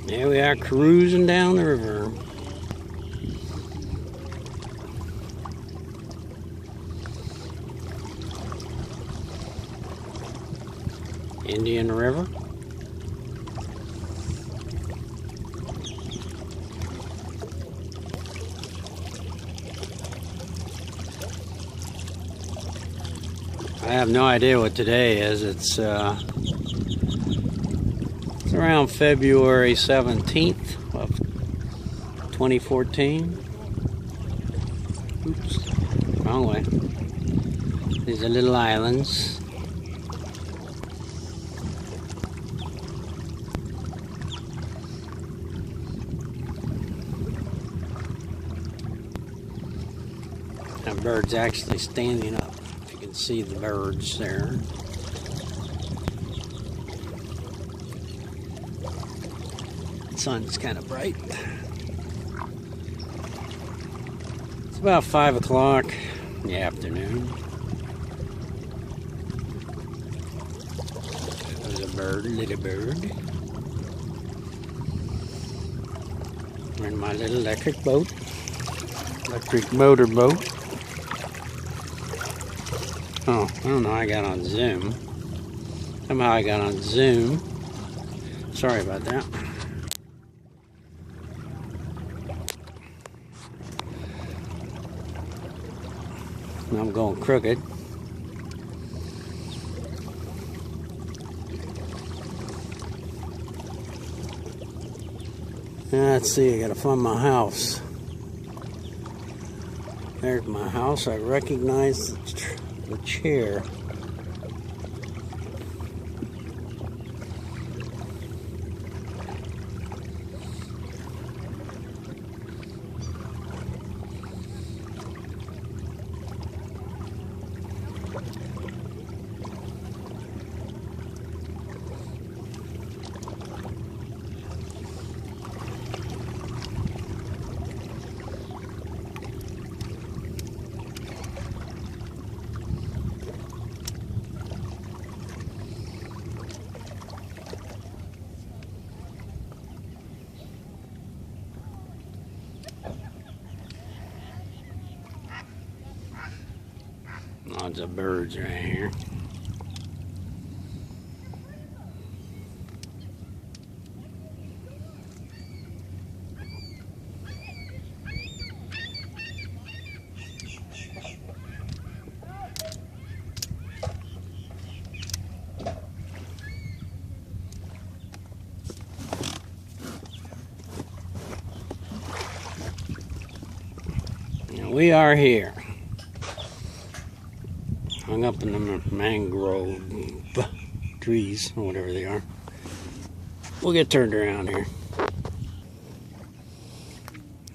There we are, cruising down the river. Indian River. I have no idea what today is. It's around February 17th of 2014. Oops, wrong way. These are little islands. That bird's actually standing up. If you can see the birds there. The sun's kind of bright. It's about 5 o'clock in the afternoon. There's a bird, a little bird. We're in my little electric boat. Electric motor boat. Oh, I don't know, I got on Zoom. Somehow I got on Zoom. Sorry about that. I'm going crooked. Let's see, I gotta find my house. There's my house. I recognize the chair. Lots of birds right here. And we are here. Hung up in the mangrove trees, or whatever they are. We'll get turned around here.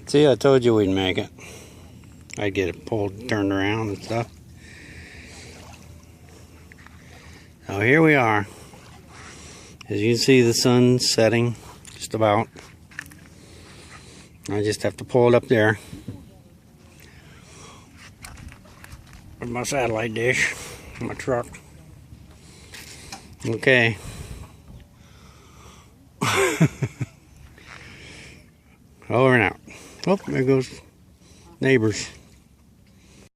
See, I told you we'd make it. I'd get it pulled, turned around and stuff. So here we are. As you can see, the sun's setting, just about. I just have to pull it up there. With my satellite dish, my truck. Okay. Over and out. Oh, there goes neighbors.